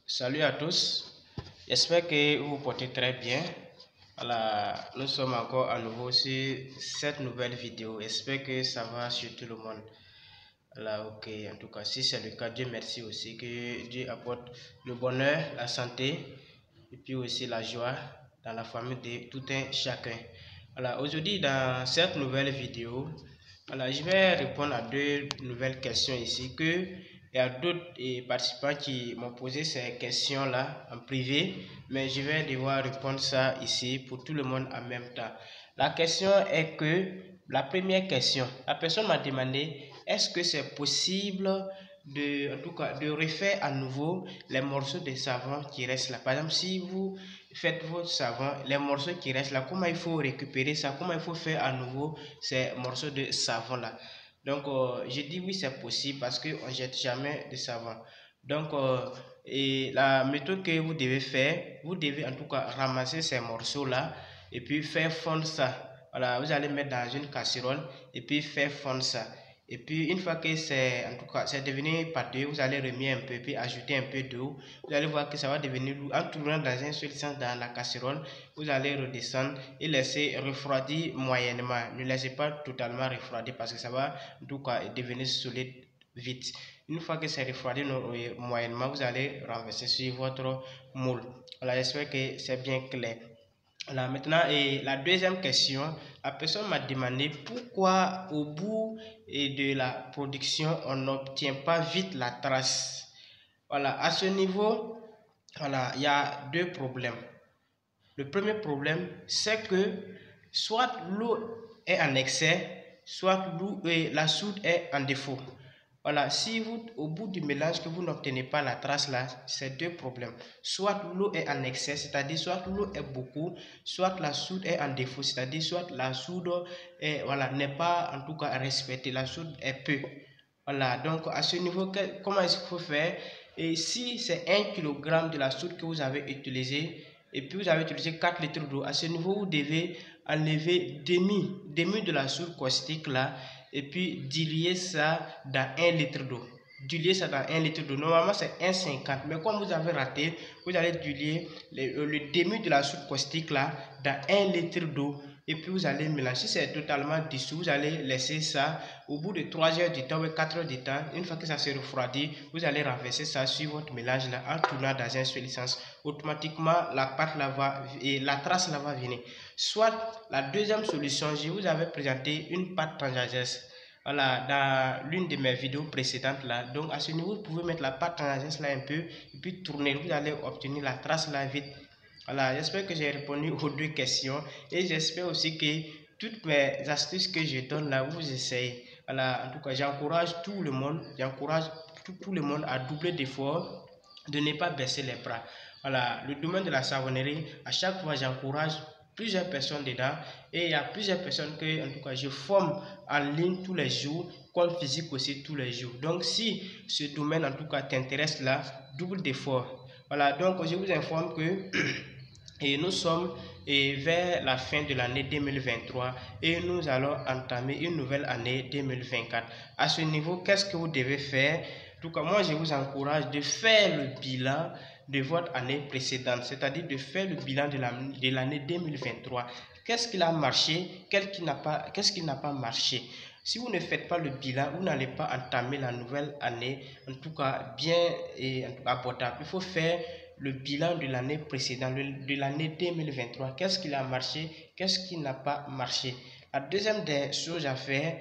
Salut à tous, j'espère que vous vous portez très bien. Voilà, nous sommes encore à nouveau sur cette nouvelle vidéo. J'espère que ça va sur tout le monde. Voilà, ok, en tout cas, si c'est le cas, Dieu merci aussi que Dieu apporte le bonheur, la santé et puis aussi la joie dans la famille de tout un chacun. Voilà, aujourd'hui, dans cette nouvelle vidéo, voilà, je vais répondre à deux nouvelles questions ici que il y a d'autres participants qui m'ont posé ces questions-là en privé, mais je vais devoir répondre ça ici pour tout le monde en même temps. La question est que, la première question, la personne m'a demandé, est-ce que c'est possible en tout cas, de refaire à nouveau les morceaux de savon qui restent là? Par exemple, si vous faites votre savon, les morceaux qui restent là, comment il faut récupérer ça? Comment il faut faire à nouveau ces morceaux de savon là? Donc, je dis oui, c'est possible parce qu'on ne jette jamais de savon. Donc, et la méthode que vous devez faire, vous devez en tout cas ramasser ces morceaux-là et puis faire fondre ça. Voilà, vous allez mettre dans une casserole et puis faire fondre ça. Et puis, une fois que c'est en tout cas c'est devenu pâteux, vous allez remuer un peu, puis ajouter un peu d'eau. Vous allez voir que ça va devenir lourd. En tournant dans un seul sens dans la casserole, vous allez redescendre et laisser refroidir moyennement. Ne laissez pas totalement refroidir parce que ça va en tout cas devenir solide vite. Une fois que c'est refroidi moyennement, vous allez renverser sur votre moule. Voilà, j'espère que c'est bien clair. Voilà, maintenant, et la deuxième question, la personne m'a demandé pourquoi au bout de la production, on n'obtient pas vite la trace. Voilà, à ce niveau, voilà, il y a deux problèmes. Le premier problème, c'est que soit l'eau est en excès, soit la soude est en défaut. Voilà, si vous, au bout du mélange, que vous n'obtenez pas la trace là, c'est deux problèmes. Soit l'eau est en excès, c'est-à-dire soit l'eau est beaucoup, soit la soude est en défaut, c'est-à-dire soit la soude voilà, n'est pas en tout cas respectée, la soude est peu. Voilà, donc à ce niveau, comment est-ce qu'il faut faire? Et si c'est 1 kg de la soude que vous avez utilisé, et puis vous avez utilisé 4 litres d'eau, à ce niveau, vous devez enlever demi de la soude caustique là, et puis diluer ça dans 1 litre d'eau. Diluer ça dans 1 litre d'eau. Normalement, c'est 1,50. Mais comme vous avez raté, vous allez diluer le demi de la soude caustique là dans 1 litre d'eau. Et puis vous allez mélanger. Si c'est totalement dissous, vous allez laisser ça au bout de 3 heures du temps ou 4 heures du temps. Une fois que ça se refroidit, vous allez renverser ça sur votre mélange là en tournant dans un seul sens. Automatiquement, la pâte là va et la trace là va venir. Soit la deuxième solution, je vous avais présenté une pâte tangagès. Voilà, dans l'une de mes vidéos précédentes là. Donc à ce niveau, vous pouvez mettre la pâte tangagès là un peu et puis tourner. Vous allez obtenir la trace là vite. Voilà, j'espère que j'ai répondu aux deux questions et j'espère aussi que toutes mes astuces que je donne là, vous essayez. Voilà, en tout cas, j'encourage tout le monde, j'encourage tout le monde à doubler d'efforts, de ne pas baisser les bras. Voilà, le domaine de la savonnerie, à chaque fois, j'encourage plusieurs personnes dedans et il y a plusieurs personnes que, en tout cas, je forme en ligne tous les jours, comme physique aussi tous les jours. Donc, si ce domaine, en tout cas, t'intéresse là, double d'efforts. Voilà, donc je vous informe que et nous sommes vers la fin de l'année 2023 et nous allons entamer une nouvelle année 2024. À ce niveau, qu'est-ce que vous devez faire? En tout cas, moi, je vous encourage de faire le bilan de votre année précédente, c'est-à-dire de faire le bilan de l'année 2023. Qu'est-ce qui a marché? Qu'est-ce qui n'a pas marché? Si vous ne faites pas le bilan, vous n'allez pas entamer la nouvelle année, en tout cas bien et abordable. Il faut faire le bilan de l'année précédente, de l'année 2023. Qu'est-ce qui a marché? Qu'est-ce qui n'a pas marché? La deuxième des choses à faire,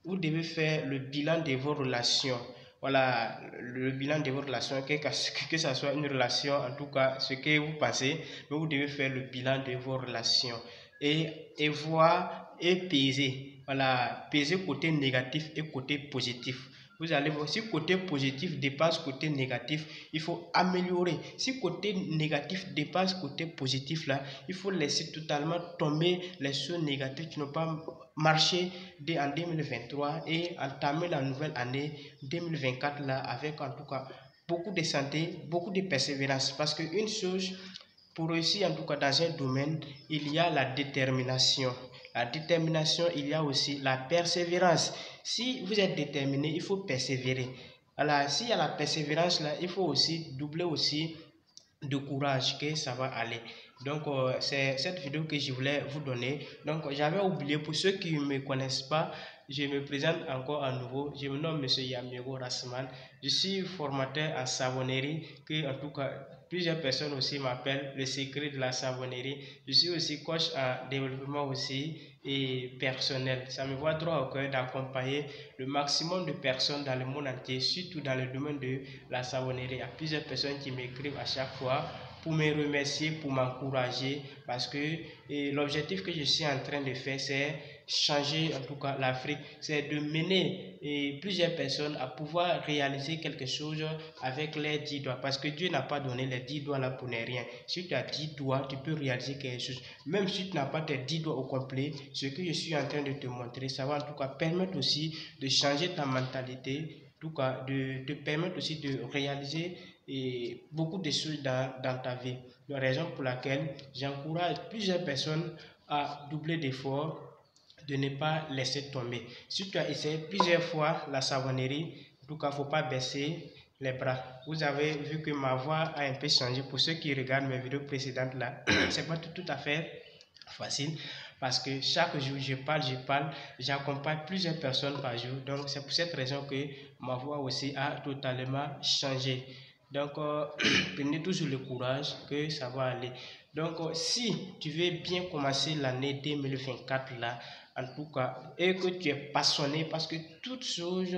vous devez faire le bilan de vos relations. Voilà, le bilan de vos relations, que ce soit une relation, en tout cas, ce que vous pensez, mais vous devez faire le bilan de vos relations et voir et peser. Voilà, peser côté négatif et côté positif. Vous allez voir, si côté positif dépasse côté négatif, il faut améliorer. Si côté négatif dépasse côté positif, là, il faut laisser totalement tomber les choses négatives qui n'ont pas marché en 2023 et entamer la nouvelle année 2024 là, avec en tout cas beaucoup de santé, beaucoup de persévérance. Parce qu'une chose, pour réussir en tout cas dans un domaine, il y a la détermination. La détermination, il y a aussi la persévérance. Si vous êtes déterminé, il faut persévérer. Alors, s'il y a la persévérance là, il faut aussi doubler aussi de courage que ça va aller. Donc c'est cette vidéo que je voulais vous donner. Donc j'avais oublié, pour ceux qui ne me connaissent pas, je me présente encore à nouveau. Je me nomme Monsieur Yamiro Rasman. Je suis formateur en savonnerie, que en tout cas plusieurs personnes aussi m'appellent le secret de la savonnerie. Je suis aussi coach en développement aussi et personnel. Ça me va droit au cœur d'accompagner le maximum de personnes dans le monde entier, surtout dans le domaine de la savonnerie. Il y a plusieurs personnes qui m'écrivent à chaque fois pour me remercier, pour m'encourager, parce que l'objectif que je suis en train de faire, c'est changer en tout cas l'Afrique, c'est de mener plusieurs personnes à pouvoir réaliser quelque chose avec les 10 doigts, parce que Dieu n'a pas donné les 10 doigts là pour ne rien. Si tu as 10 doigts, tu peux réaliser quelque chose. Même si tu n'as pas tes 10 doigts au complet, ce que je suis en train de te montrer, ça va en tout cas permettre aussi de changer ta mentalité, en tout cas de te permettre aussi de réaliser beaucoup de choses dans ta vie. La raison pour laquelle j'encourage plusieurs personnes à doubler d'efforts, de ne pas laisser tomber. Si tu as essayé plusieurs fois la savonnerie, en tout cas, il ne faut pas baisser les bras. Vous avez vu que ma voix a un peu changé. Pour ceux qui regardent mes vidéos précédentes là, c'est pas tout à fait facile, parce que chaque jour je parle, j'accompagne plusieurs personnes par jour. Donc c'est pour cette raison que ma voix aussi a totalement changé. Donc prenez toujours le courage que ça va aller. Donc si tu veux bien commencer l'année 2024 là, en tout cas, et que tu es passionné, parce que toute chose,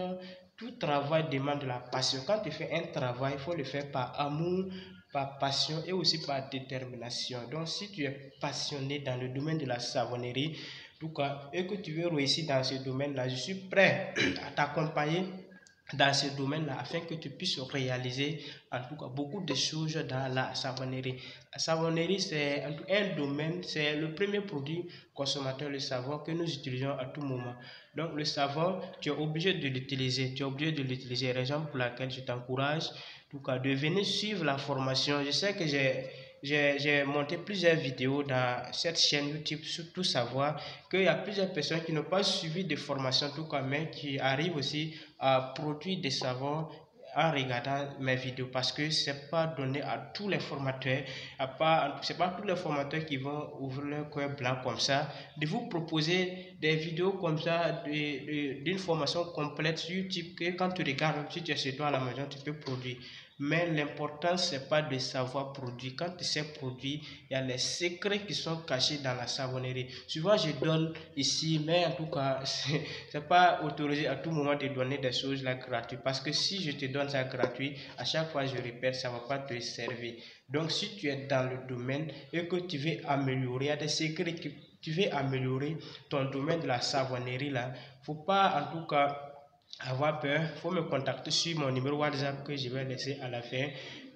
tout travail demande de la passion. Quand tu fais un travail, il faut le faire par amour, par passion et aussi par détermination. Donc si tu es passionné dans le domaine de la savonnerie, en tout cas, et que tu veux réussir dans ce domaine-là, je suis prêt à t'accompagner dans ce domaine-là afin que tu puisses réaliser en tout cas beaucoup de choses dans la savonnerie. La savonnerie, c'est un domaine, c'est le premier produit consommateur, le savon, que nous utilisons à tout moment. Donc le savon, tu es obligé de l'utiliser, raison pour laquelle je t'encourage en tout cas de venir suivre la formation. Je sais que j'ai monté plusieurs vidéos dans cette chaîne YouTube sur tout savoir, qu'il y a plusieurs personnes qui n'ont pas suivi de formation en tout cas, mais qui arrivent aussi à produire des savons en regardant mes vidéos, parce que c'est pas donné à tous les formateurs, c'est pas tous les formateurs qui vont ouvrir leur cœur blanc comme ça de vous proposer des vidéos comme ça d'une formation complète sur YouTube, que quand tu regardes, si tu es chez toi à la maison, tu peux produire. Mais l'important, c'est pas de savoir produire. Quand tu sais produire, il y a les secrets qui sont cachés dans la savonnerie. Souvent, je donne ici, mais en tout cas, c'est pas autorisé à tout moment de donner des choses là gratuites. Parce que si je te donne ça gratuit, à chaque fois je répète, ça va pas te servir. Donc, si tu es dans le domaine et que tu veux améliorer, il y a des secrets que tu veux améliorer ton domaine de la savonnerie là, faut pas en tout cas avoir peur. Il faut me contacter sur mon numéro WhatsApp que je vais laisser à la fin.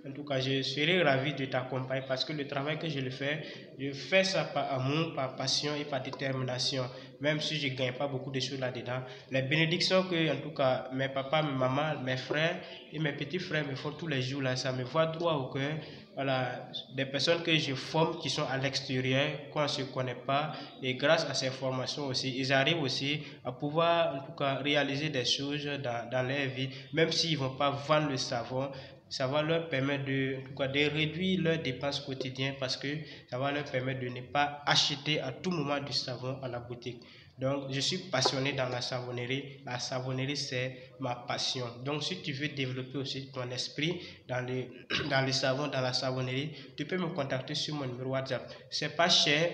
En tout cas, je serai ravi de t'accompagner, parce que le travail que je fais ça par amour, par passion et par détermination. Même si je ne gagne pas beaucoup de choses là-dedans, les bénédictions que, en tout cas, mes papas, mes mamans, mes frères et mes petits frères me font tous les jours là, ça me va droit au cœur. Voilà, des personnes que je forme qui sont à l'extérieur, qu'on ne se connaît pas, et grâce à ces formations aussi, ils arrivent aussi à pouvoir en tout cas réaliser des choses dans leur vie, même s'ils ne vont pas vendre le savon. Ça va leur permettre en tout cas, de réduire leurs dépenses quotidiennes, parce que ça va leur permettre de ne pas acheter à tout moment du savon à la boutique. Donc, je suis passionné dans la savonnerie. La savonnerie, c'est ma passion. Donc, si tu veux développer aussi ton esprit dans les savons, dans la savonnerie, tu peux me contacter sur mon numéro WhatsApp. C'est pas cher.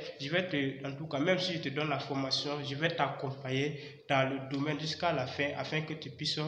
En tout cas, même si je te donne la formation, je vais t'accompagner dans le domaine jusqu'à la fin, afin que tu puisses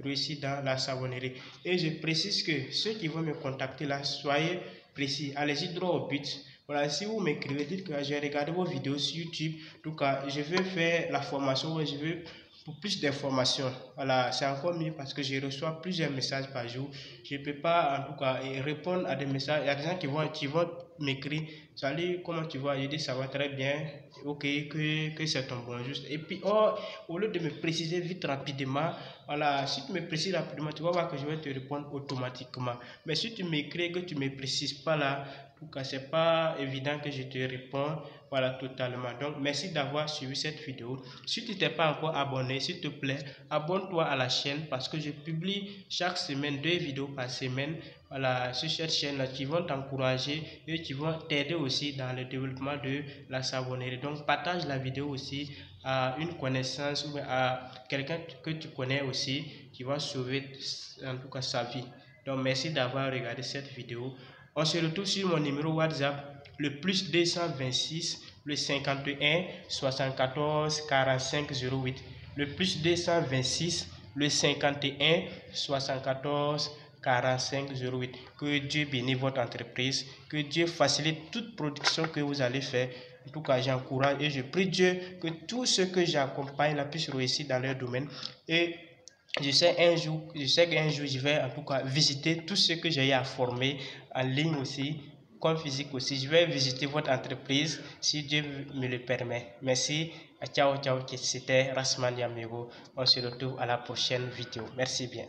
réussir dans la savonnerie. Et je précise que ceux qui vont me contacter là, soyez précis. Allez-y droit au but. Voilà, si vous m'écrivez, dites que j'ai regardé vos vidéos sur YouTube, en tout cas, je vais faire la formation, je veux pour plus d'informations. Voilà, c'est encore mieux, parce que je reçois plusieurs messages par jour. Je ne peux pas, en tout cas, répondre à des messages. Il y a des gens qui vont m'écrire: salut, comment tu vas? Je dis: ça va très bien, ok, que c'est ton bonjour. Et puis, au lieu de me préciser vite, rapidement, voilà, si tu me précises rapidement, tu vas voir que je vais te répondre automatiquement. Mais si tu m'écris que tu ne me précises pas là, en tout cas, c'est pas évident que je te réponds, voilà, totalement. Donc, merci d'avoir suivi cette vidéo. Si tu t'es pas encore abonné, s'il te plaît, abonne-toi à la chaîne, parce que je publie chaque semaine 2 vidéos par semaine. voilà, sur cette chaîne-là qui vont t'encourager et qui vont t'aider aussi dans le développement de la savonnerie. Donc, partage la vidéo aussi à une connaissance ou à quelqu'un que tu connais aussi qui va sauver en tout cas sa vie. Donc, merci d'avoir regardé cette vidéo. On se retrouve sur mon numéro WhatsApp, le plus 226 le 51 74 45 08. Le plus 226 le 51 74 45 08. Que Dieu bénisse votre entreprise, que Dieu facilite toute production que vous allez faire. En tout cas, j'encourage et je prie Dieu que tout ce que j'accompagne puisse réussir dans leur domaine. Et je sais qu'un jour, je vais en tout cas visiter tout ce que j'ai à former en ligne aussi, comme physique aussi. Je vais visiter votre entreprise si Dieu me le permet. Merci. Ciao, ciao. C'était Rasman Yamego. On se retrouve à la prochaine vidéo. Merci bien.